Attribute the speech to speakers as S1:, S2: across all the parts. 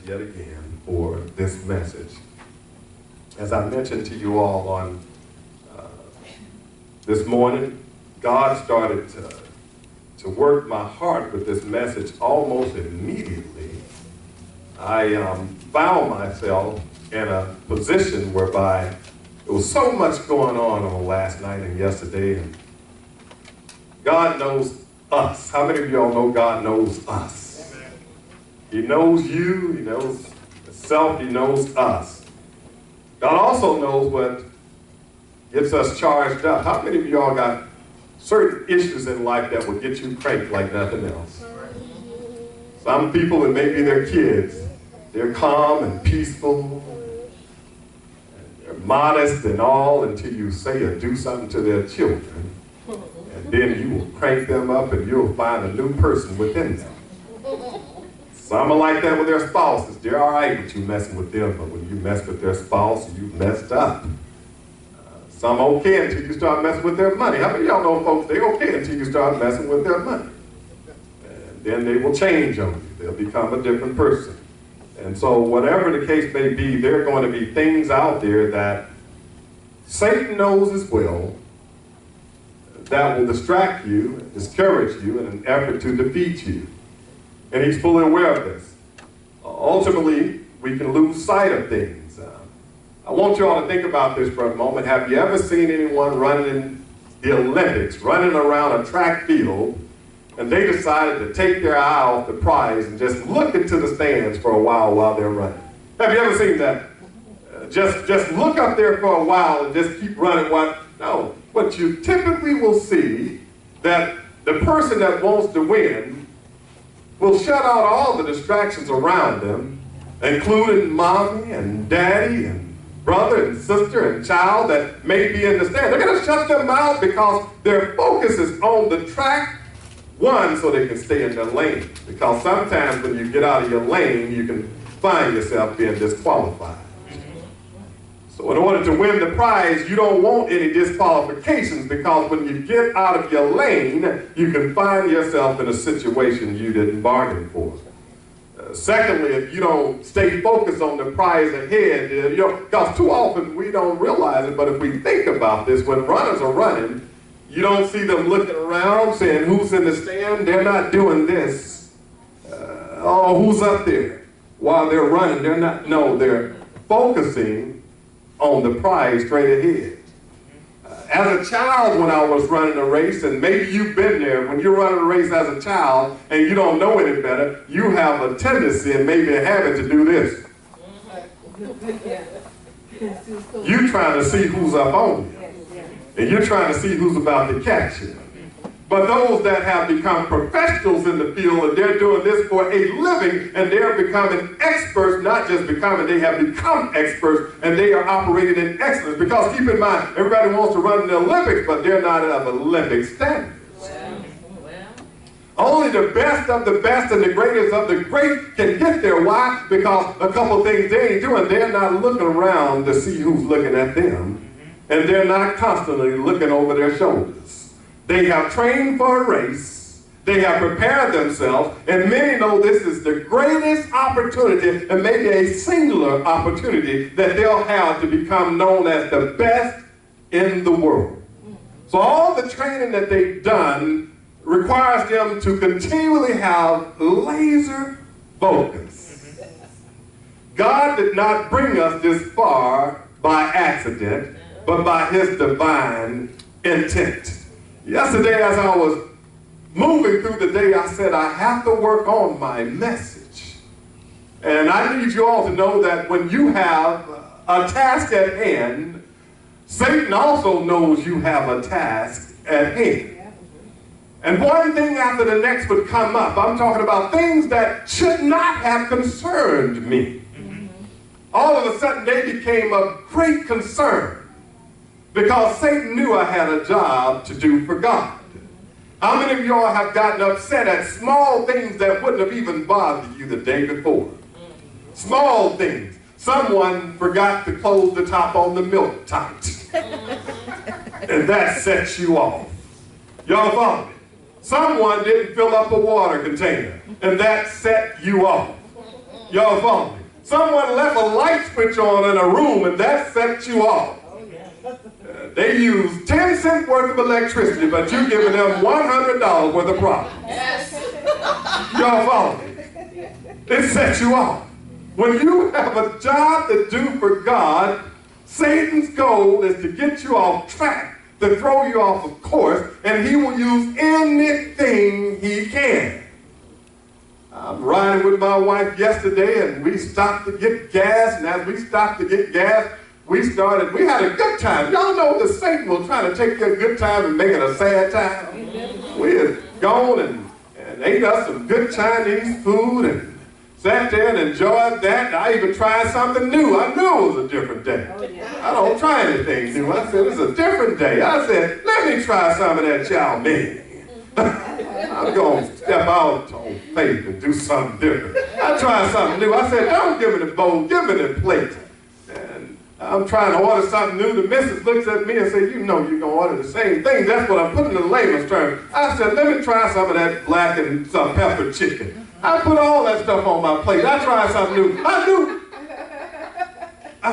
S1: yet again for this message. As I mentioned to you all on this morning, God started to work my heart with this message almost immediately. I found myself in a position whereby there was so much going on last night and yesterday, and God knows us. How many of y'all know God knows us? He knows you, He knows Himself, He knows us. God also knows what gets us charged up. How many of y'all got certain issues in life that will get you cranked like nothing else? Some people, and maybe their kids, they're calm and peaceful, and they're modest and all until you say or do something to their children. And then you will crank them up and you'll find a new person within them. Some are like that with their spouses. They're all right with you messing with them, but when you mess with their spouse, you've messed up. Some okay until you start messing with their money. How many of y'all know folks, they're okay until you start messing with their money? And then they will change on you. They'll become a different person. And so whatever the case may be, there are going to be things out there that Satan knows as well that will distract you and discourage you in an effort to defeat you. And he's fully aware of this. Ultimately, we can lose sight of things. I want you all to think about this for a moment. Have you ever seen anyone running in the Olympics, running around a track field, and they decided to take their eye off the prize and just look into the stands for a while they're running? Have you ever seen that? Just look up there for a while and just keep running. No. What you typically will see, that the person that wants to win will shut out all the distractions around them, including mommy and daddy and brother and sister and child that may be in the stand. They're going to shut them out because their focus is on the track, one, so they can stay in their lane. Because sometimes when you get out of your lane, you can find yourself being disqualified. So in order to win the prize, you don't want any disqualifications, because when you get out of your lane, you can find yourself in a situation you didn't bargain for. Secondly, if you don't stay focused on the prize ahead, because too often we don't realize it, but if we think about this, when runners are running, you don't see them looking around saying, who's in the stand? They're not doing this. Who's up there? While they're running, they're focusing on the prize straight ahead. As a child, when I was running a race, and maybe you've been there, when you're running a race as a child and you don't know any better, you have a tendency and maybe a habit to do this. You're trying to see who's up on you, and you're trying to see who's about to catch you. But those that have become professionals in the field, and they're doing this for a living, and they're becoming experts, not just becoming, they have become experts, and they are operating in excellence. Because keep in mind, everybody wants to run in the Olympics, but they're not of Olympic standards. Only the best of the best and the greatest of the great can get there. Why? Because a couple things they ain't doing. They're not looking around to see who's looking at them, and they're not constantly looking over their shoulders. They have trained for a race, they have prepared themselves, and many know this is the greatest opportunity, and maybe a singular opportunity, that they'll have to become known as the best in the world. So all the training that they've done requires them to continually have laser focus. God did not bring us this far by accident, but by His divine intent. Yesterday, as I was moving through the day, I said, I have to work on my message. And I need you all to know that when you have a task at hand, Satan also knows you have a task at hand. And one thing after the next would come up. I'm talking about things that should not have concerned me. All of a sudden, they became of great concern, because Satan knew I had a job to do for God. How many of y'all have gotten upset at small things that wouldn't have even bothered you the day before? Small things. Someone forgot to close the top on the milk tight, and that sets you off. Y'all follow me? Someone didn't fill up a water container, and that set you off. Y'all follow me? Someone left a light switch on in a room and that set you off. They use 10 cents worth of electricity, but you're giving them $100 worth of profit.
S2: Yes.
S1: Y'all follow me? It sets you off. When you have a job to do for God, Satan's goal is to get you off track, to throw you off of course, and he will use anything he can. I'm riding with my wife yesterday, and we stopped to get gas, and as we stopped to get gas, we had a good time. Y'all know that Satan will try to take your good time and make it a sad time. We had gone and ate us some good Chinese food and sat there and enjoyed that. I even tried something new. I knew it was a different day. I don't try anything new. I said, it's a different day. I said, let me try some of that chow mein. I'm going to step out on faith and do something different. I tried something new. I said, don't give me the bowl, give me the plate. And I'm trying to order something new. The missus looks at me and says, you know you're going to order the same thing. That's what I'm putting in the layman's terms. I said, let me try some of that black and some pepper chicken. I put all that stuff on my plate. I tried something new. I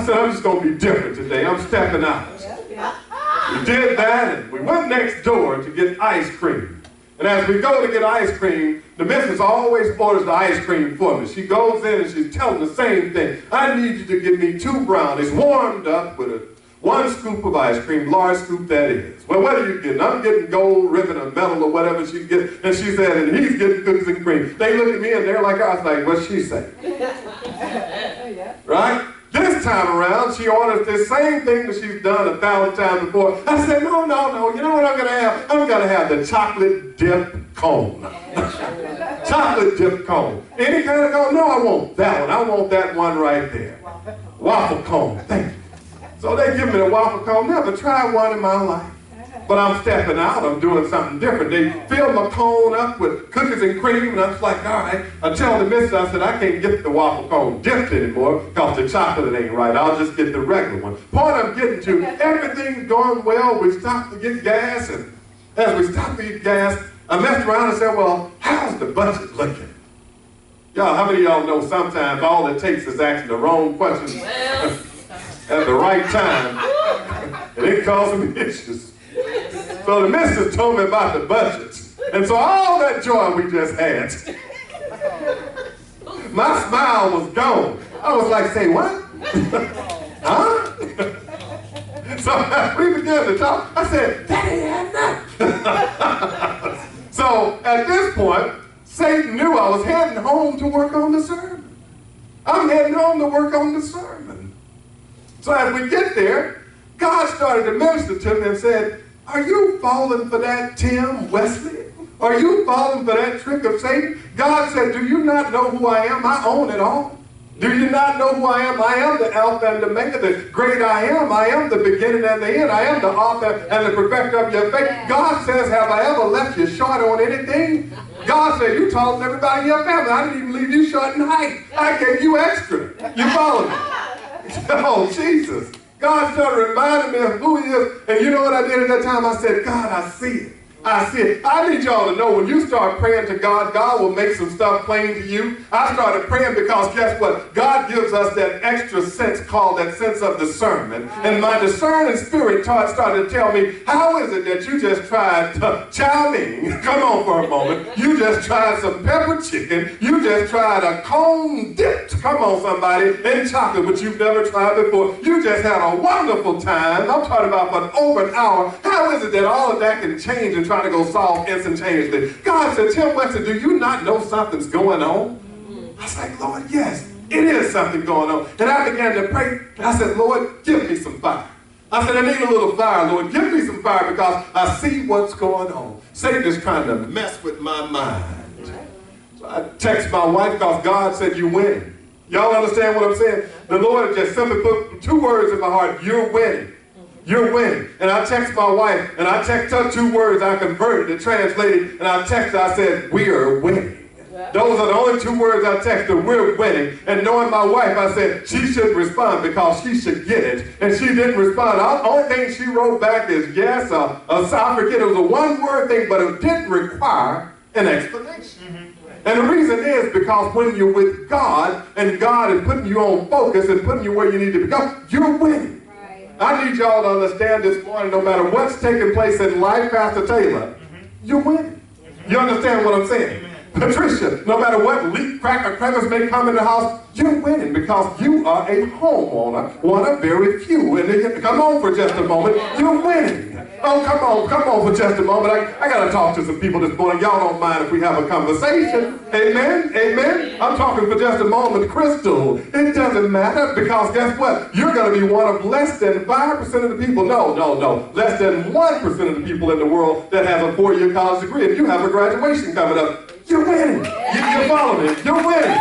S1: said, I'm just going to be different today. I'm stepping out. We did that, and we went next door to get ice cream. And as we go to get ice cream, the missus always orders the ice cream for me. She goes in and she's telling the same thing. I need you to give me 2 brownies warmed up with 1 scoop of ice cream, large scoop that is. Well, what are you getting? I'm getting gold, ribbon, or metal, or whatever she gets. And she said, and he's getting cookies and cream. They look at me and they're like, I was like, what's she say? Right? This time around, she orders the same thing that she's done 1,000 times before. I said, no. You know what I'm going to have? I'm going to have the chocolate dip cone. Chocolate dip cone. Any kind of cone? No, I want that one. I want that one right there. Waffle cone. Thank you. So they give me the waffle cone. Never tried one in my life. But I'm stepping out. I'm doing something different. They fill my cone up with cookies and cream, and I was like, all right. I tell the missus, I said, I can't get the waffle cone dipped anymore because the chocolate ain't right. I'll just get the regular one. Point I'm getting to, everything's going well. We stopped to get gas, and as we stopped to get gas, I messed around and said, well, how's the budget looking? Y'all, how many of y'all know sometimes all it takes is asking the wrong questions at the right time, and it causes me issues. So the missus told me about the budgets. And so all that joy we just had, my smile was gone. I was like, say what? Huh? So we began to talk. I said, that ain't nothing. So at this point, Satan knew I was heading home to work on the sermon. I'm heading home to work on the sermon. So as we get there, God started to minister to me and said, are you falling for that, Tim Wesley? Are you falling for that trick of Satan? God said, do you not know who I am? I own it all. Do you not know who I am? I am the Alpha and the Omega, the great I am. I am the beginning and the end. I am the author and the perfecter of your faith. God says, have I ever left you short on anything? God said, you taller than everybody in your family. I didn't even leave you short in height. I gave you extra. You follow me? Oh, Jesus. God started reminding me of who he is. And you know what I did at that time? I said, God, I see it. I see it. I need y'all to know when you start praying to God, God will make some stuff plain to you. I started praying because guess what? God gives us that extra sense called that sense of discernment. And my discerning spirit started to tell me, how is it that you just tried chow mein? Come on for a moment. You just tried some pepper chicken. You just tried a cone dipped, come on somebody, in chocolate, which you've never tried before. You just had a wonderful time. I'm talking about for over an hour. How is it that all of that can change and try to go solve instantaneously? God said, Tim Webster, do you not know something's going on? I was like, Lord, yes, it is something going on. And I began to pray. I said, Lord, give me some fire. I said, I need a little fire, Lord. Give me some fire because I see what's going on. Satan is trying to mess with my mind. So I text my wife because God said, you win. Y'all understand what I'm saying? The Lord just simply put 2 words in my heart, you're winning. You're winning. And I text my wife, and I text her 2 words, I converted it, translated, and I text her, I said, we are winning. Those are the only 2 words I texted, we're winning. And knowing my wife, I said, she should respond because she should get it. And she didn't respond. The only thing she wrote back is yes, I forget, it was a 1-word thing, but it didn't require an explanation. And the reason is because when you're with God and God is putting you on focus and putting you where you need to go, you're winning. Right. I need y'all to understand this morning, no matter what's taking place in life, Pastor Taylor, you're winning. You understand what I'm saying? Patricia, no matter what leak, crack, or crevice may come in the house, you're winning because you are a homeowner, one of very few. And come on for just a moment, you're winning. Oh, come on for just a moment. I got to talk to some people this morning. Y'all don't mind if we have a conversation. Amen? Amen? I'm talking for just a moment. Crystal, it doesn't matter because guess what? You're going to be one of less than 5% of the people. No. Less than 1% of the people in the world that has a 4-year college degree. And you have a graduation coming up. You're winning. You're following it. You're winning.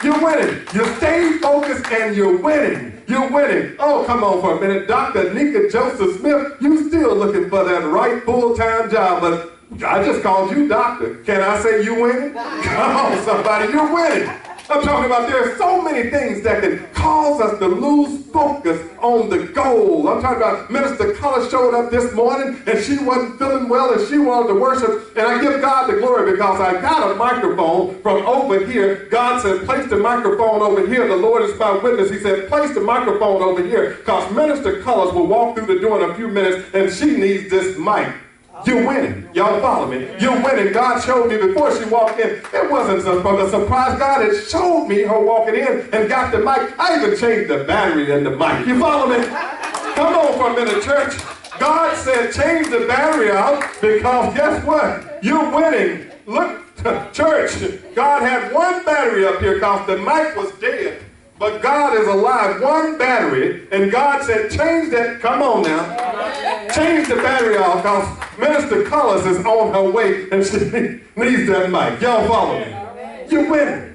S1: You're winning. You stay focused and you're winning. You're winning. Oh, come on for a minute. Dr. Nika Joseph Smith, you still looking for that right full-time job, but I just called you doctor. Can I say you winning? Come on, somebody. You're winning. I'm talking about there are so many things that can cause us to lose focus on the goal. I'm talking about Minister Color showed up this morning and she wasn't feeling well and she wanted to worship. And I give God the glory because I got a microphone from over here. God said, place the microphone over here. The Lord is my witness. He said, place the microphone over here because Minister Colors will walk through the door in a few minutes and she needs this mic. You're winning. Y'all follow me? You're winning. God showed me before she walked in. It wasn't a surprise. God had showed me her walking in and got the mic. I even changed the battery in the mic. You follow me? Come on for a minute, church. God said change the battery out because guess what? You're winning. Look, church, God had one battery up here because the mic was dead. But God is alive, one battery, and God said, change that, come on now, change the battery out because Minister Colors is on her way and she needs that mic. Y'all follow me? You're winning.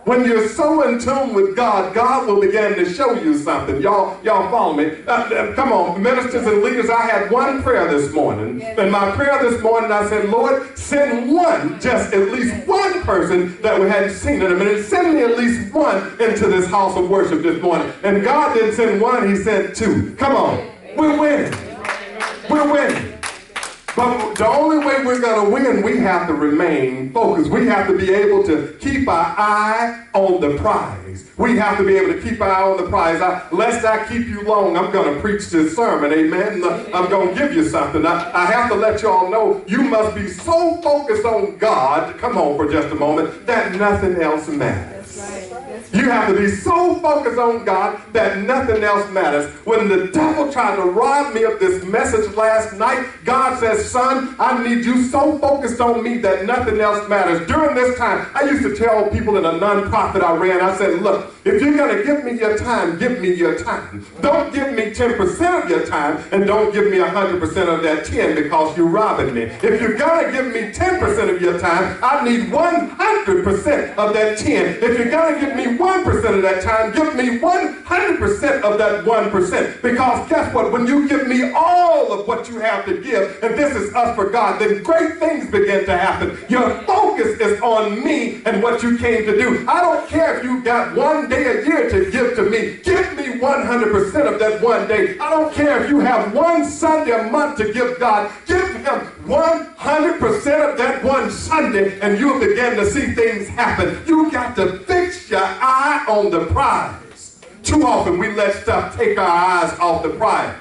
S1: When you're so in tune with God, God will begin to show you something. Y'all follow me? Come on, ministers and leaders, I had one prayer this morning. And my prayer this morning, I said, Lord, send one, just at least one person that we hadn't seen in a minute. Send me at least one into this house of worship this morning. And God didn't send one, he sent two. Come on, we're winning. We're winning. But the only way we're going to win, we have to remain focused. We have to be able to keep our eye on the prize. We have to be able to keep our eye on the prize. Lest I keep you long, I'm going to preach this sermon, amen? I'm going to give you something. I have to let you all know you must be so focused on God, come on for just a moment, that nothing else matters. You have to be so focused on God that nothing else matters. When the devil tried to rob me of this message last night, God says, son, I need you so focused on me that nothing else matters. During this time, I used to tell people in a nonprofit I ran, I said, look, if you're going to give me your time, give me your time. Don't give me 10% of your time and don't give me 100% of that 10 because you're robbing me. If you're going to give me 10% of your time, I need 100% of that 10. If you're going to give me 1% of that time, give me 100% of that 1%. Because guess what? When you give me all of what you have to give, and this is us for God, then great things begin to happen. Your focus is on me and what you came to do. I don't care if you got one day a year to give to me. Give me 100% of that one day. I don't care if you have one Sunday a month to give God. Give him 100% of that one Sunday and you'll begin to see things happen. You got to fix your eye on the prize. Too often we let stuff take our eyes off the prize.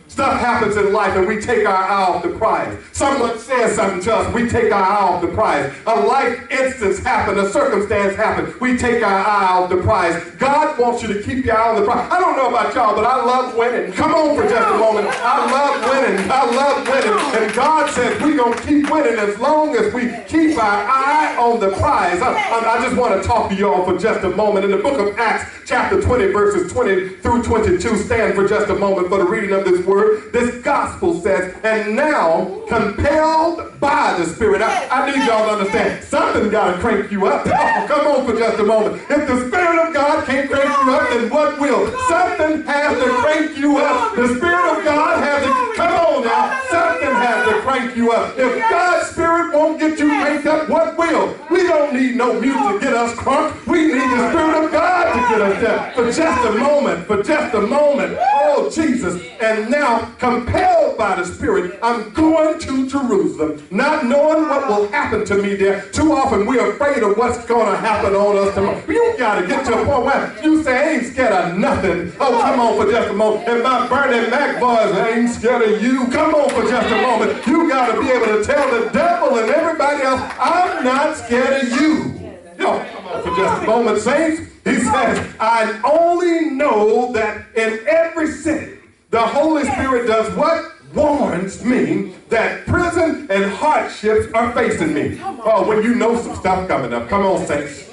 S1: Stuff happens in life and we take our eye off the prize. Someone says something to us, we take our eye off the prize. A life instance happened, a circumstance happened, we take our eye off the prize. God wants you to keep your eye on the prize. I don't know about y'all, but I love winning. Come on for just a moment. I love winning. I love winning. And God says we're going to keep winning as long as we keep our eye on the prize. I just want to talk to y'all for just a moment. In the book of Acts, chapter 20, verses 20 through 22, stand for just a moment for the reading of this word. This gospel says, and now compelled by the Spirit. I need y'all to understand, something got to crank you up. Oh, come on for just a moment. If the Spirit of God can't crank you up, then what will? Something has to crank you up. The Spirit of God has to, come on now, something has to crank you up. If God's Spirit won't get you cranked up, what will? We don't need no music to get us crunk. We need the Spirit of God to get us there. For just a moment, for just a moment. Oh, Oh, Jesus. And now, compelled by the Spirit, I'm going to Jerusalem, not knowing what will happen to me there. Too often we're afraid of what's going to happen on us tomorrow. You got to get to a point where you say, I ain't scared of nothing. Oh, come on for just a moment. And my Bernie Mac boys, I ain't scared of you. Come on for just a moment. You got to be able to tell the devil and everybody else, I'm not scared of you. Yo, come on for just a moment, saints. He says, I only know that in every city, the Holy Spirit does what? Warns me that prison and hardships are facing me. Oh, when you know some stuff coming up. Come on, saints.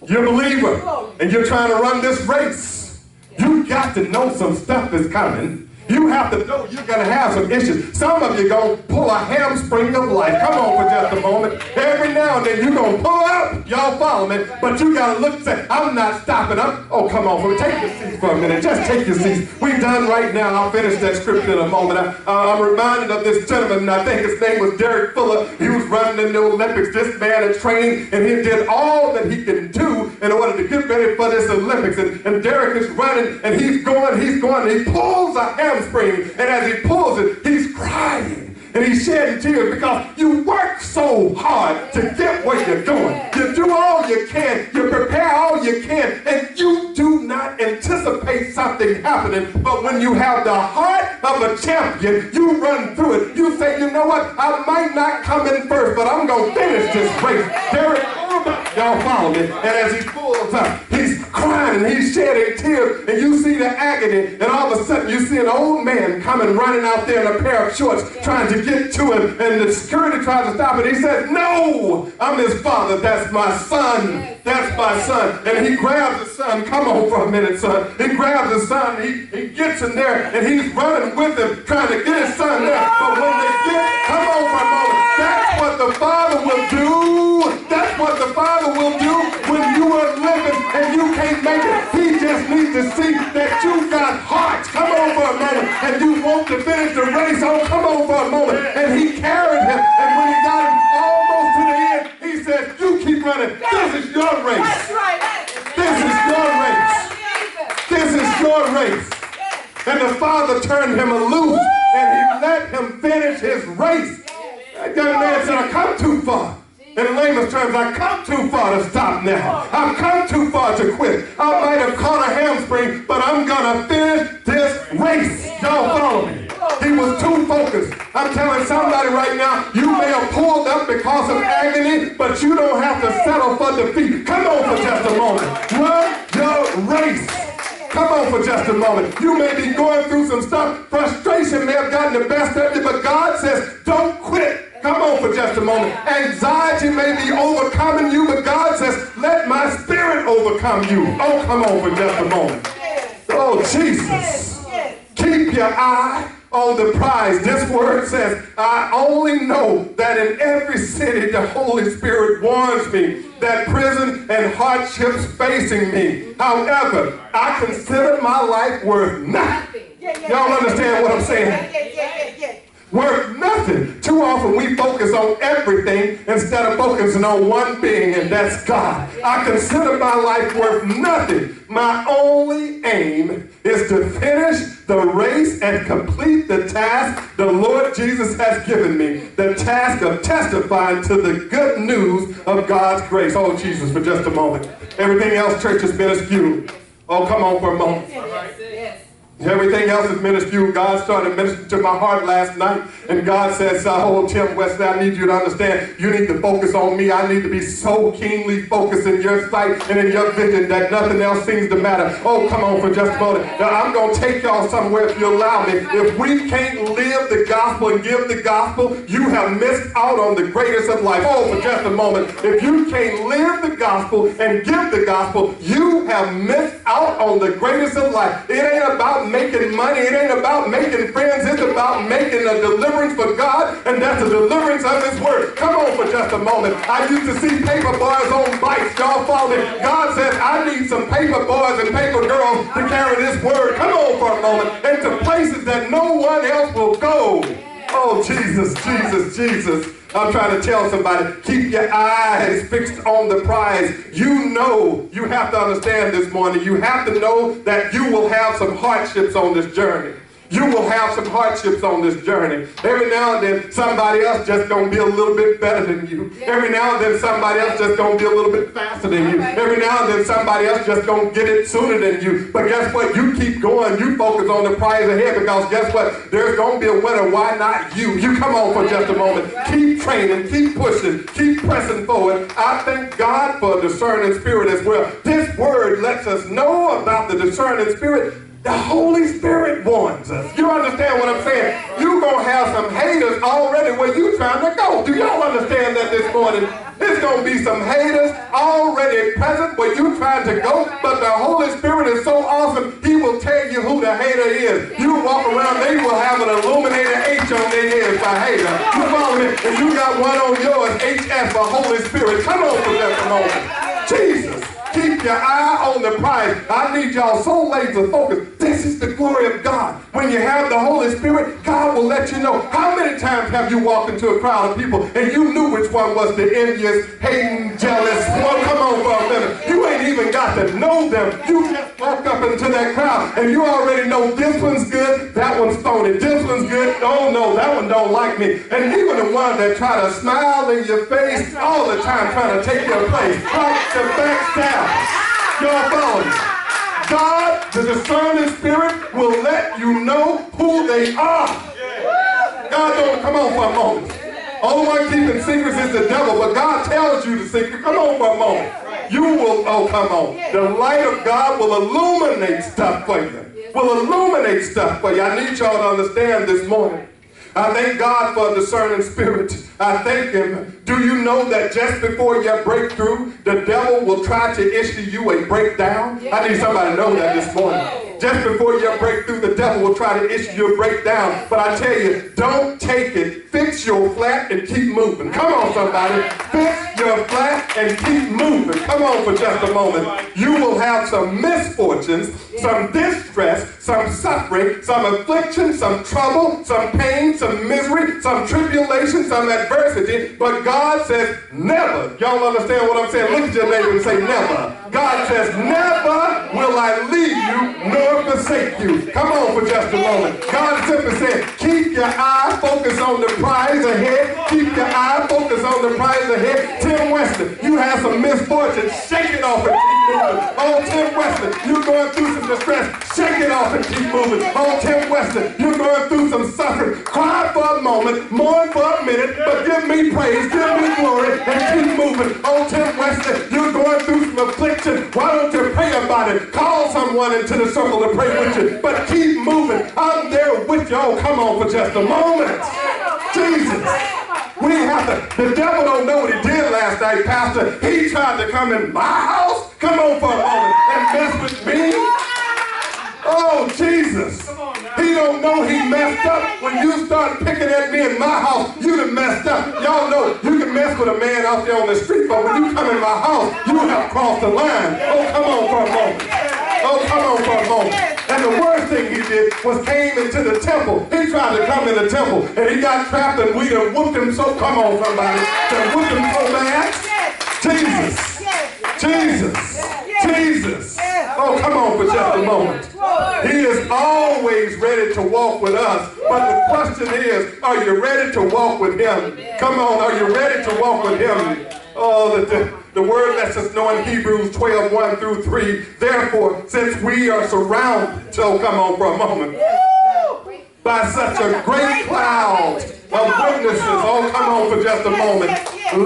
S1: You're a believer, and you're trying to run this race. You got to know some stuff is coming. You have to know you're going to have some issues. Some of you going to pull a hamstring of life. Come on for just a moment. Every now and then you're going to pull up. Y'all follow me. But you got to look and say, I'm not stopping up. Oh, come on. Take your seats for a minute. Just take your seats. We're done right now. I'll finish that scripture in a moment. I'm reminded of this gentleman. I think his name was Derek Fuller. He was running in the Olympics. This man had trained, and he did all that he can do in order to get ready for this Olympics. And Derek is running, and he's going, and he pulls a hamstring. And as he pulls it, he's crying and he's shedding tears because you work so hard to get where you're going. You do all you can, you prepare all you can, and you do not anticipate something happening. But when you have the heart of a champion, you run through it. You say, you know what? I might not come in first, but I'm going to finish this race. Derek, y'all follow me. And as he pulls up, he's crying and he's shedding tears, and you see the agony, and all of a sudden you see an old man coming running out there in a pair of shorts trying to get to him, and the security tries to stop it. He says, no, I'm his father. That's my son. That's my son. And he grabs the son. Come on for a minute, son. He grabs the son. He gets in there, and he's running with him trying to get his son there. But when they get, come on for a moment, that's what the father will do. That's what the father will do when you are living and you can't make it. He just needs to see that you got heart. Come on for a moment. And you want to finish the race. Oh, come on for a moment. And he carried him. And when he got him almost to the end, he said, you keep running. This is your race.
S2: That's right.
S1: This is your race. This is your race. And the father turned him loose and he let him finish his race. That young man said, I come too far. In layman's terms, I come too far to stop now. I've come too far to quit. I might have caught a hamstring, but I'm going to finish this race. Y'all follow me. He was too focused. I'm telling somebody right now, you may have pulled up because of agony, but you don't have to settle for defeat. Come on for just a moment. Run your race. Come on for just a moment. You may be going through some stuff. Frustration may have gotten the best of you, but God says, don't quit. Come on for just a moment. Anxiety may be overcoming you, but God says, let my spirit overcome you. Oh, come on for just a moment. Oh, Jesus. Keep your eye on the prize. This word says, I only know that in every city the Holy Spirit warns me that prison and hardships facing me. However, I consider my life worth nothing. Y'all understand what I'm saying? Worth nothing. Too often we focus on everything instead of focusing on one being, and that's God. I consider my life worth nothing. My only aim is to finish the race and complete the task the Lord Jesus has given me. The task of testifying to the good news of God's grace. Oh, Jesus, for just a moment. Everything else, church, is minuscule. Oh, come on for a moment. Everything else is minuscule. God started ministering to my heart last night, and God says, oh, Tim Wesley, I need you to understand, you need to focus on me. I need to be so keenly focused in your sight and in your vision that nothing else seems to matter. Oh, come on for just a moment. Now, I'm going to take y'all somewhere if you allow me. If we can't live the gospel and give the gospel, you have missed out on the greatest of life. Oh, for just a moment. If you can't live the gospel and give the gospel, you have missed out on the greatest of life. It ain't about making money. It ain't about making friends. It's about making a deliverance for God, and that's the deliverance of His word. Come on for just a moment. I used to see paper boys on bikes. Y'all follow me? God says, I need some paper boys and paper girls to carry this word. Come on for a moment. Into places that no one else will go. Oh, Jesus, Jesus, Jesus. I'm trying to tell somebody, keep your eyes fixed on the prize. You know, you have to understand this morning, you have to know that you will have some hardships on this journey. You will have some hardships on this journey. Every now and then, somebody else just gonna be a little bit better than you. Every now and then, somebody else just gonna be a little bit faster than you. Every now and then, somebody else just gonna get it sooner than you. But guess what? You keep going. You focus on the prize ahead, because guess what? There's gonna be a winner. Why not you? You come on for just a moment. Keep training. Keep pushing. Keep pressing forward. I thank God for a discerning spirit as well. This word lets us know about the discerning spirit. The Holy Spirit warns us. You understand what I'm saying? You're going to have some haters already where you trying to go. Do y'all understand that this morning? There's going to be some haters already present where you're trying to go, but the Holy Spirit is so awesome, He will tell you who the hater is. You walk around, they will have an illuminated H on their head for hater. You follow me? If you got one on yours, HS for Holy Spirit. Come on for just a moment. Jesus. Keep your eye on the prize. I need y'all so laser focused. This is the glory of God. When you have the Holy Spirit, God will let you know. How many times have you walked into a crowd of people and you knew which one was the envious, hating, jealous? Well, come on for a minute. You ain't even got to know them. You just walk up into that crowd and you already know this one's good, that one's phony. This one's good. Oh no, that one don't like me. And even the ones that try to smile in your face all the time trying to take your place. Try to backstab. Y'all follow me? God, the discerning spirit, will let you know who they are. God don't, come on for a moment. Only one keeping secrets is the devil, but God tells you the secret. Come on for a moment. You will, oh come on. The light of God will illuminate stuff for you. Will illuminate stuff for you. I need y'all to understand this morning. I thank God for a discerning spirit. I thank Him. Do you know that just before your breakthrough, the devil will try to issue you a breakdown? I need somebody to know that this morning. Just before your breakthrough, the devil will try to issue you a breakdown. But I tell you, don't take it. Fix your flat and keep moving. Come on, somebody. Fix your flat and keep moving. Come on for just a moment. You will have some misfortunes, some distress, some suffering, some affliction, some trouble, some pain, some misery, some tribulation, some adversity. But God says, never. Y'all understand what I'm saying? Look at your neighbor and say, never. God says, never will I leave you nor forsake you. Come on for just a moment. God simply said, keep your eye focused on the prize ahead. Keep your eye focused on the prize ahead. Tim Weston, you have some misfortune. Shake it off and keep moving. Oh, Tim Weston, you're going through some distress. Shake it off and keep moving. Oh, Tim Weston, you're going through some suffering. Cry for a moment, mourn for a minute, but give me praise, give me glory, and keep moving. Oh, Tim Weston, you're going through some affliction. Why don't you pray about it? Call someone into the circle to pray with you, but keep moving. I'm there with you. Oh, come on for just a moment. Jesus. We have to, the devil don't know what he did last night, Pastor. He tried to come in my house. Come on for a moment and mess with me. Oh, Jesus. He don't know he messed up. When you start picking at me in my house, you done messed up. Y'all know you can mess with a man out there on the street, but when you come in my house, you have crossed the line. Oh, come on for a moment. Oh, come on for a moment. And the worst thing he did was came into the temple. He tried to come in the temple, and he got trapped, and we done whooped him so, come on somebody, done whooped him so bad. Jesus. Jesus. Jesus. Oh, come on for just a moment. He is always ready to walk with us. But the question is, are you ready to walk with Him? Come on, are you ready to walk with Him? Oh, the word lets us know in Hebrews 12, 1 through 3. Therefore, since we are surrounded, so come on for a moment, by such a great cloud of witnesses. Oh, come on for just a moment.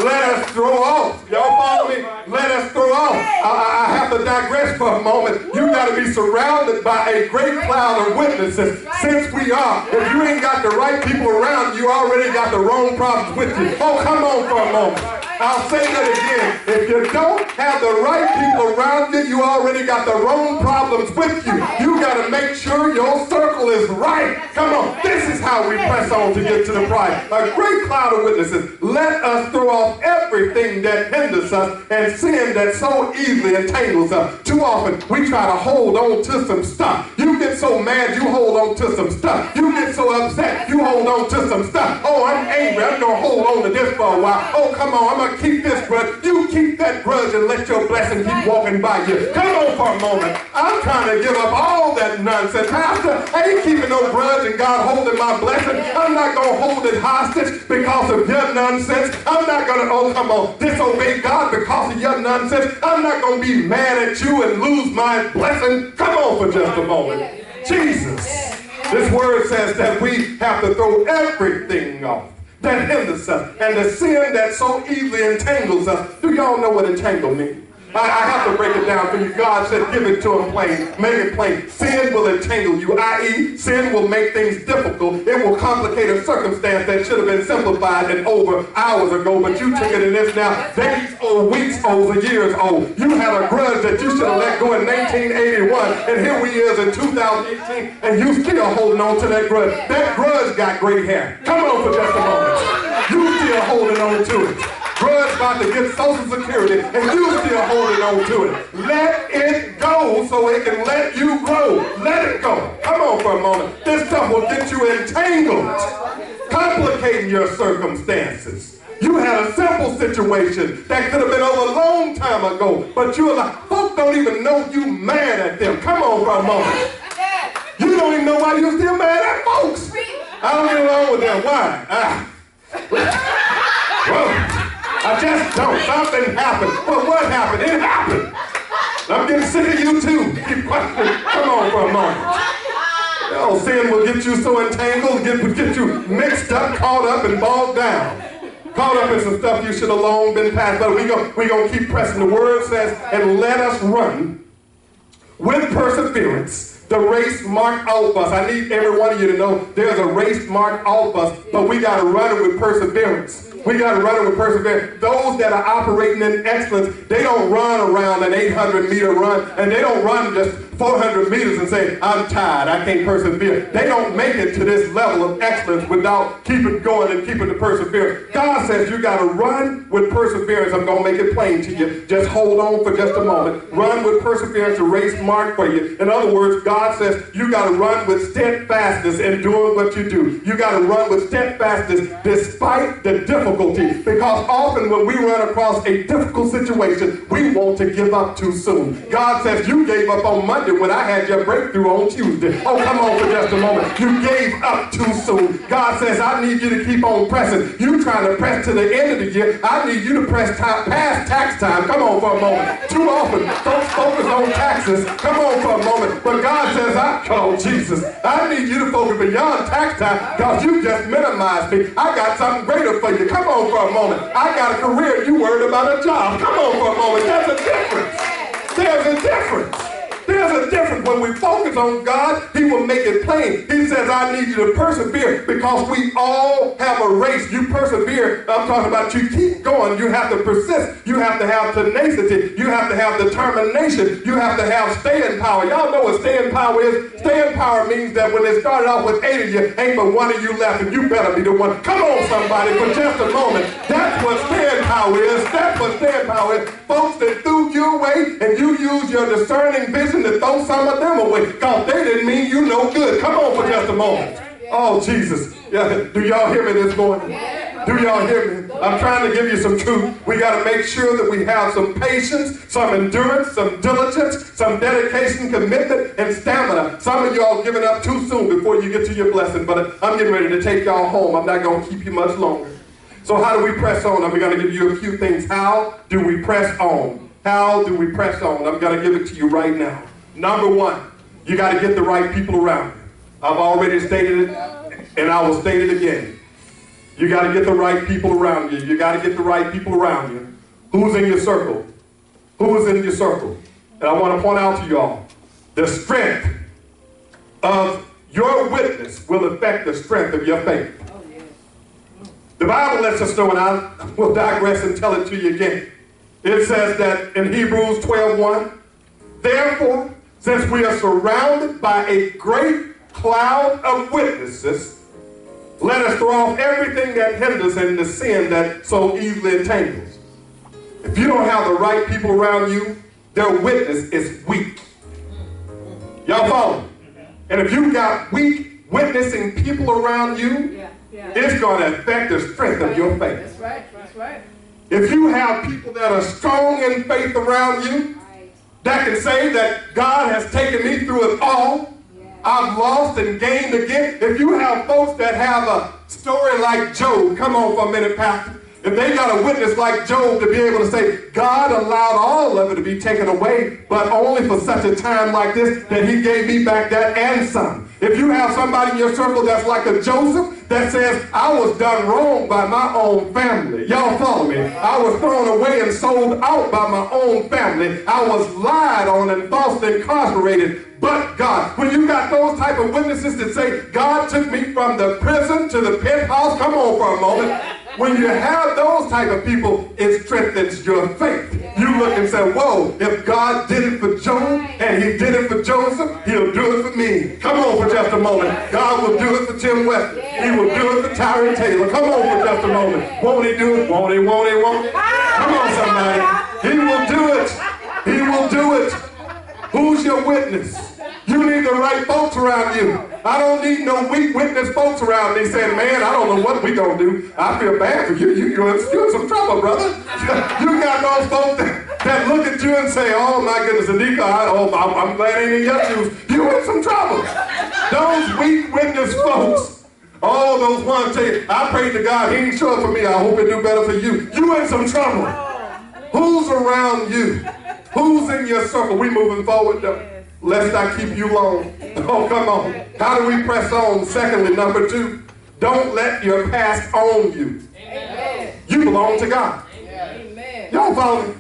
S1: Let us throw off. Y'all follow me? Let us throw off. I have to digress for a moment. You got to be surrounded by a great cloud of witnesses. Since we are, if you ain't got the right people around you, already got the wrong problems with you. Oh, come on for a moment. I'll say that again. If you don't have the right people around you, you already got the wrong problems with you. You got to make sure your circle is is right. Come on, this is how we press on to get to the prize. A great cloud of witnesses. Let us throw off everything that hinders us and sin that so easily entangles us. Too often we try to hold on to some stuff. You get so mad, you hold on to some stuff. You get so upset, you hold on to some stuff. Oh, I'm angry, I'm going to hold on to this for a while. Oh, come on, I'm going to keep this grudge. You keep that grudge and let your blessing keep walking by you. Come on for a moment. I'm trying to give up all that nonsense. Pastor, I ain't keeping no grudge and God holding my blessing. I'm not going to hold it hostage because of your nonsense. I'm not going to, oh, come on, disobey God because of your nonsense. I'm not going to be mad at you and lose my blessing. Come on for just a moment. Jesus. This word says that we have to throw everything off that hinders us and the sin that so easily entangles us. Do y'all know what entangle means? I have to break it down for you. God said, give it to him plain. Make it plain. Sin will entangle you, i.e., sin will make things difficult. It will complicate a circumstance that should have been simplified and over hours ago, but you took it in this now, days or weeks old or years old. You had a grudge that you should have let go in 1981, and here we is in 2018, and you still holding on to that grudge. That grudge got gray hair. Come on for just a moment. You still holding on to it. Grudge about to get Social Security, and you still holding on to it. Let it go so it can let you grow. Let it go. Come on for a moment. This stuff will get you entangled, complicating your circumstances. You had a simple situation that could have been over a long time ago, but you're like, folks don't even know you mad at them. Come on for a moment. You don't even know why you're still mad at folks. I don't get along with them. Why? Whoa. I just don't. Something happened. Well, what happened? It happened. I'm getting sick of you too. Keep questioning. Come on for a moment. Oh, sin will get you so entangled, get you mixed up, caught up, and bogged down. Caught up in some stuff you should have long been past. But we're going to keep pressing. The word says, and let us run with perseverance the race marked out for us. I need every one of you to know there's a race marked out for us, but we got to run it with perseverance. We got to run it with perseverance. Those that are operating in excellence, they don't run around an 800-meter run, and they don't run just 400 meters and say, I'm tired, I can't persevere. They don't make it to this level of excellence without keeping going and keeping the perseverance. God says you got to run with perseverance. I'm going to make it plain to you. Just hold on for just a moment. Run with perseverance, a race marked for you. In other words, God says you got to run with steadfastness in doing what you do. You got to run with steadfastness despite the difficulty, because often when we run across a difficult situation, we want to give up too soon. God says you gave up on Monday when I had your breakthrough on Tuesday. Oh, come on for just a moment. You gave up too soon. God says, I need you to keep on pressing. You trying to press to the end of the year. I need you to press past tax time. Come on for a moment. Too often, folks focus on taxes. Come on for a moment. But God says, Jesus, I need you to focus beyond tax time because you just minimized me. I got something greater for you. Come on for a moment. I got a career. You worried about a job. Come on for a moment. There's a difference. There's a difference. There's a difference. When we focus on God, he will make it plain. He says, I need you to persevere because we all have a race. You persevere. I'm talking about you keep going. You have to persist. You have to have tenacity. You have to have determination. You have to have staying power. Y'all know what staying power is? Staying power means that when they started off with 8 of you, ain't but one of you left, and you better be the one. Come on, somebody, for just a moment. That's what staying power is. That's what staying power is. Folks that threw you away, and you use your discerning vision to throw some of them away because they didn't mean you no good. Come on for just a moment. Oh, Jesus. Yeah. Do y'all hear me this morning? Do y'all hear me? I'm trying to give you some truth. We got to make sure that we have some patience, some endurance, some diligence, some dedication, commitment, and stamina. Some of y'all giving up too soon before you get to your blessing, but I'm getting ready to take y'all home. I'm not going to keep you much longer. So how do we press on? I'm going to give you a few things. How do we press on? How do we press on? I'm going to give it to you right now. Number one, you got to get the right people around you. I've already stated it, and I will state it again. You got to get the right people around you. You got to get the right people around you. Who's in your circle? Who is in your circle? And I want to point out to y'all, the strength of your witness will affect the strength of your faith. The Bible lets us know, and I will digress and tell it to you again. It says that in Hebrews 12:1, therefore, since we are surrounded by a great cloud of witnesses, let us throw off everything that hinders and the sin that so easily entangles. If you don't have the right people around you, their witness is weak. Y'all follow me? And if you've got weak witnessing people around you, it's going to affect the strength of your faith.
S2: That's right. That's right.
S1: If you have people that are strong in faith around you, that can say that God has taken me through it all, I've lost and gained again. If you have folks that have a story like Job, come on for a minute, Pastor. If they got a witness like Job to be able to say, God allowed all of it to be taken away, but only for such a time like this that he gave me back that and some. If you have somebody in your circle that's like a Joseph that says, I was done wrong by my own family. Y'all follow me? I was thrown away and sold out by my own family. I was lied on and falsely incarcerated. But God, when you got those type of witnesses that say, God took me from the prison to the penthouse, come on for a moment. When you have those type of people, it strengthens your faith. You look and say, whoa, if God did it for Job and he did it for Joseph, he'll do it for me. Come on for just a moment. God will do it for Tim Weston. He will do it for Tyrone Taylor. Come on for just a moment. Won't he do it? Won't he? Won't he? Won't he? Come on, somebody. He will do it. He will do it. Who's your witness? You need the right folks around you. I don't need no weak witness folks around me saying, man, I don't know what we gonna do. I feel bad for you. You're in some trouble, brother. You got those folks that look at you and say, oh my goodness, Anika, I'm glad I ain't in your shoes. You in some trouble. Those weak witness folks, all those ones tell you, I prayed to God, he ain't sure for me. I hope it do better for you. You in some trouble. Who's around you? Who's in your circle? We moving forward though. Lest I keep you long. Oh, come on. How do we press on? Secondly, number 2, don't let your past own you. Amen. You belong to God. Amen. Y'all follow me?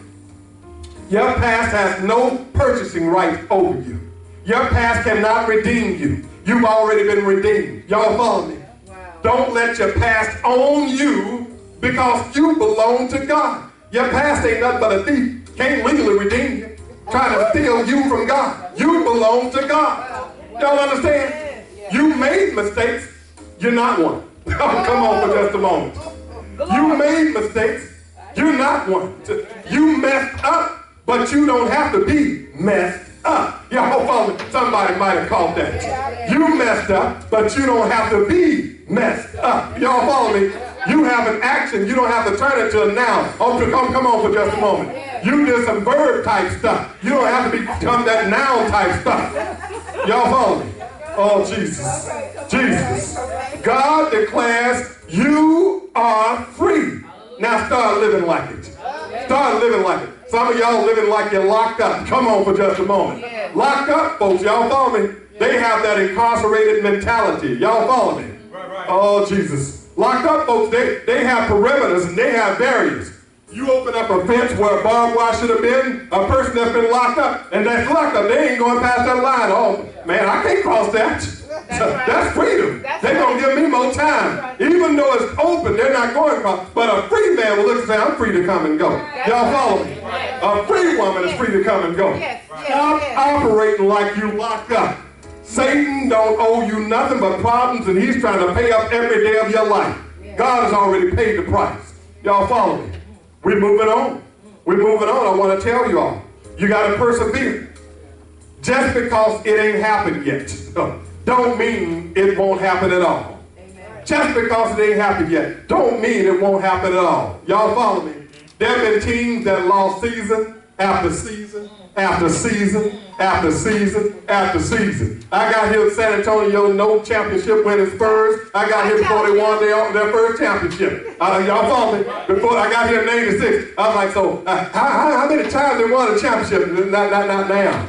S1: Your past has no purchasing right over you. Your past cannot redeem you. You've already been redeemed. Y'all follow me? Wow. Don't let your past own you because you belong to God. Your past ain't nothing but a thief. Can't legally redeem you. Trying to steal you from God. You belong to God. Y'all understand? You made mistakes. You're not one. Come on for just a moment. You made mistakes. You're not one. You messed up, but you don't have to be messed up. Y'all follow me? Somebody might have called that. You messed up, but you don't have to be messed up. Y'all follow me? You have an action. You don't have to turn it to a noun. Oh, come on for just a moment. You did some verb type stuff. You don't have to become that noun type stuff. Y'all follow me? Oh, Jesus. Jesus. God declares you are free. Now start living like it. Start living like it. Some of y'all living like you're locked up. Come on for just a moment. Locked up, folks. Y'all follow me? They have that incarcerated mentality. Y'all follow me? Oh, Jesus. Locked up, folks, they have perimeters and they have barriers. You open up a fence where a barbed wire should have been, a person that's been locked up, and that's locked up, they ain't going past that line. Oh, man, I can't cross that. That's freedom. They're going to give me more time. Even though it's open, they're not going across. But a free man will look and say, I'm free to come and go. Y'all follow me? A free woman is free to come and go. Stop operating like you locked up. Satan don't owe you nothing but problems, and he's trying to pay up every day of your life. God has already paid the price. Y'all follow me? We're moving on. We're moving on. I want to tell you all, you got to persevere. Just because it ain't happened yet, don't mean it won't happen at all. Amen. Just because it ain't happened yet, don't mean it won't happen at all. Y'all follow me? There have been teams that lost season after season after season after season after season. I got here at San Antonio, no championship winning Spurs. I got here before they won their first championship. Y'all follow me? Before I got here in '86, I was like, so how many times they won a championship? Not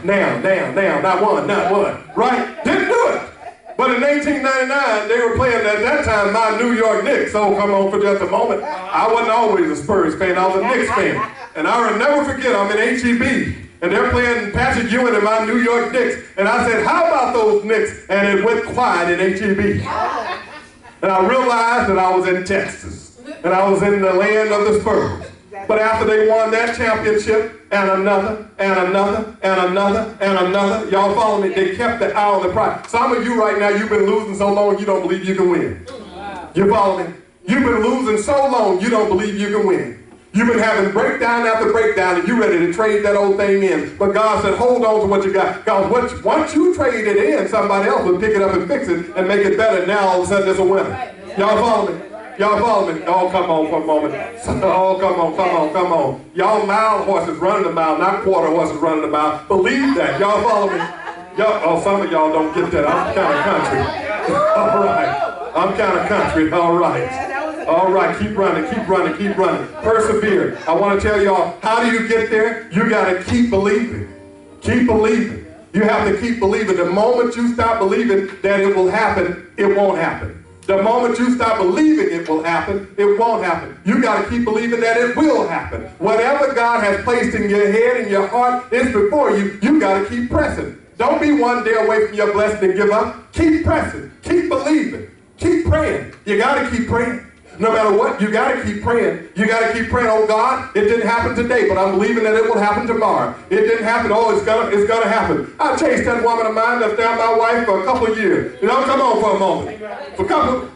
S1: now, not one, right? Didn't do it. But in 1999, they were playing at that time my New York Knicks. So come on for just a moment. I wasn't always a Spurs fan. I was a Knicks fan. And I will never forget, I'm in H-E-B. And they're playing Patrick Ewing and my New York Knicks. And I said, how about those Knicks? And it went quiet in H-E-B. And I realized that I was in Texas. And I was in the land of the Spurs. But after they won that championship, and another, and another, and another, and another, y'all follow me? They kept the eye on the prize. Some of you right now, you've been losing so long, you don't believe you can win. You follow me? You've been losing so long, you don't believe you can win. You've been having breakdown after breakdown, and you're ready to trade that old thing in. But God said, hold on to what you got. Because once you trade it in, somebody else will pick it up and fix it and make it better. Now all of a sudden there's a winner. Y'all follow me? Y'all follow me? Oh, come on for a moment. Oh, come on, come on, come on. Y'all mile horses running a mile, not quarter horses running a mile. Believe that. Y'all follow me? Oh, some of y'all don't get that. I'm kind of country. All right. I'm kind of country. All right. All right, keep running, keep running, keep running. Persevere. I want to tell y'all, how do you get there? You got to keep believing. Keep believing. You have to keep believing. The moment you stop believing that it will happen, it won't happen. The moment you stop believing it will happen, it won't happen. You got to keep believing that it will happen. Whatever God has placed in your head and your heart is before you. You got to keep pressing. Don't be one day away from your blessing and give up. Keep pressing. Keep believing. Keep praying. You got to keep praying. No matter what, you got to keep praying. You got to keep praying. Oh God, it didn't happen today, but I'm believing that it will happen tomorrow. It didn't happen. Oh, it's gonna happen. I chased that woman of mine that's down my wife for a couple of years. You know, come on for a moment.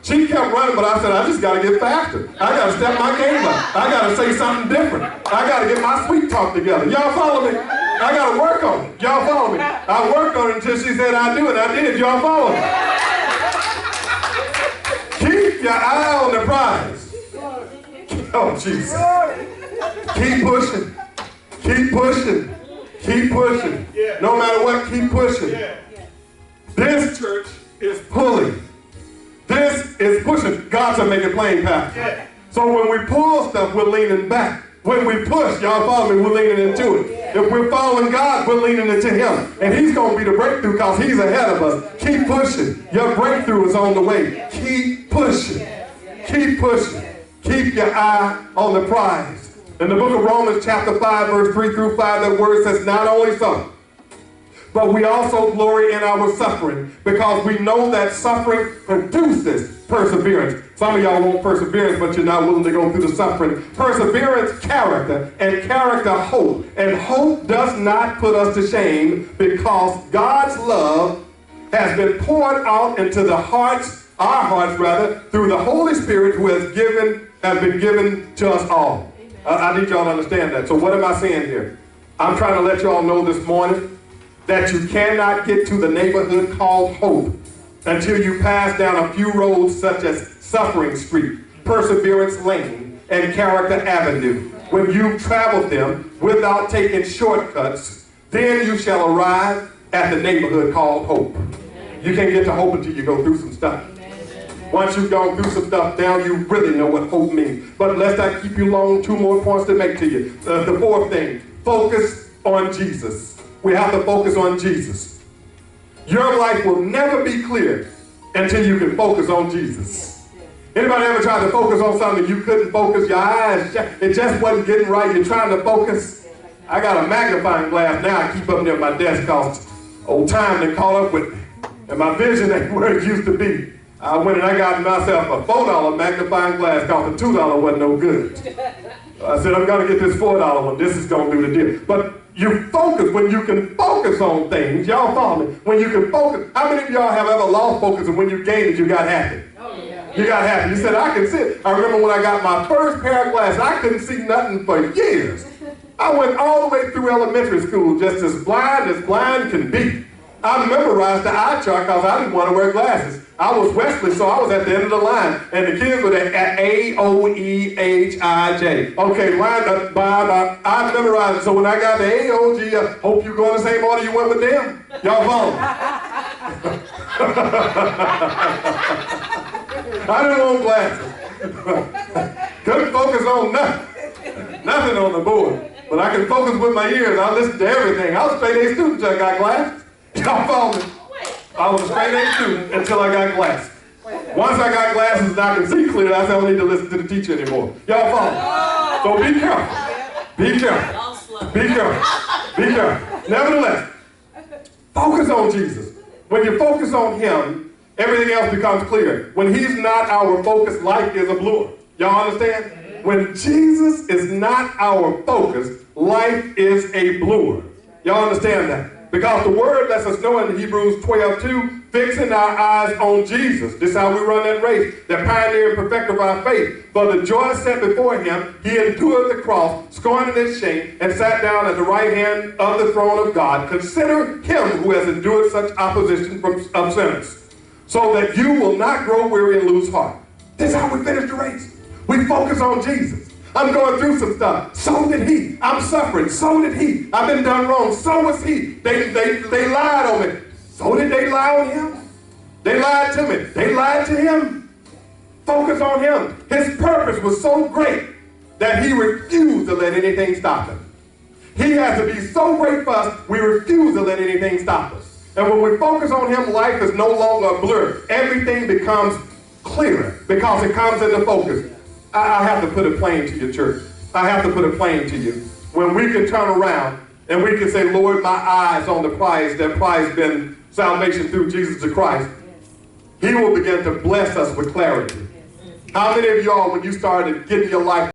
S1: She kept running, but I said, I just got to get faster. I got to step my game up. I got to say something different. I got to get my sweet talk together. Y'all follow me? I got to work on it. Y'all follow me? I worked on it until she said I do, and I did. Y'all follow me? Keep your eye on the prize. Oh, Jesus. Keep pushing. Keep pushing. Keep pushing. No matter what, keep pushing. This church is pulling. This is pushing. God to make it plain, Pastor. So when we pull stuff, we're leaning back. When we push, y'all follow me, we're leaning into it. If we're following God, we're leaning into Him. And He's going to be the breakthrough because He's ahead of us. Keep pushing. Your breakthrough is on the way. Keep pushing. Keep pushing. Keep your eye on the prize. In the book of Romans chapter 5, verse 3 through 5, that word says, not only so, but we also glory in our suffering because we know that suffering produces perseverance. Some of y'all want perseverance, but you're not willing to go through the suffering. Perseverance, character, and character, hope. And hope does not put us to shame because God's love has been poured out into the hearts, our hearts rather, through the Holy Spirit who has been given to us all. I need y'all to understand that. So what am I saying here? I'm trying to let y'all know this morning that you cannot get to the neighborhood called hope until you pass down a few roads such as Suffering Street, Perseverance Lane, and Character Avenue. When you've traveled them without taking shortcuts, then you shall arrive at the neighborhood called hope. You can't get to hope until you go through some stuff. Once you've gone through some stuff, now you really know what hope means. But lest I keep you long, two more points to make to you. The fourth thing, focus on Jesus. We have to focus on Jesus. Your life will never be clear until you can focus on Jesus. Anybody ever tried to focus on something you couldn't focus? Your eyes, it just wasn't getting right. You're trying to focus. I got a magnifying glass now. I keep up near my desk because old time done caught up with me. And my vision ain't where it used to be. I went and I got myself a $4 magnifying glass because the $2 wasn't no good. I said, I'm going to get this $4 one. This is going to do the deal. But you focus when you can focus on things. Y'all follow me? When you can focus. How many of y'all have ever lost focus and when you gained it, you got happy? Oh, yeah. You got happy. You said, I can see it. I remember when I got my first pair of glasses, I couldn't see nothing for years. I went all the way through elementary school just as blind can be. I memorized the eye chart because I didn't want to wear glasses. I was Wesley, so I was at the end of the line. And the kids were at A-O-E-H-I-J. Okay, line up, I memorized it. So when I got the A-O-G, hope you go in the same order you went with them. Y'all follow? I didn't want glasses. Couldn't focus on nothing on the board. But I could focus with my ears. I listened to everything. I was a straight A student until I got glasses. Y'all follow me? I was a straight A student until I got glasses. Once I got glasses and I can see clear, I said I don't need to listen to the teacher anymore. Y'all follow me? So be careful. Be careful. Be careful. Be careful. Nevertheless, focus on Jesus. When you focus on Him, everything else becomes clear. When He's not our focus, life is a blur. Y'all understand? When Jesus is not our focus, life is a blur. Y'all understand that? Because the word lets us know in Hebrews 12:2, fixing our eyes on Jesus. This is how we run that race. The pioneer and perfecter of our faith. For the joy set before him, he endured the cross, scorning its shame, and sat down at the right hand of the throne of God. Consider him who has endured such opposition of sinners, so that you will not grow weary and lose heart. This is how we finish the race. We focus on Jesus. I'm going through some stuff. So did he. I'm suffering. So did he. I've been done wrong. So was he. They lied on me. So did they lie on him? They lied to me. They lied to him. Focus on him. His purpose was so great that he refused to let anything stop him. He has to be so great for us, we refuse to let anything stop us. And when we focus on him, life is no longer a blur. Everything becomes clearer because it comes into focus. I have to put it plain to you, church. I have to put it plain to you. When we can turn around and we can say, Lord, my eyes on the prize, that prize been salvation through Jesus Christ, he will begin to bless us with clarity. How many of y'all, when you started getting your life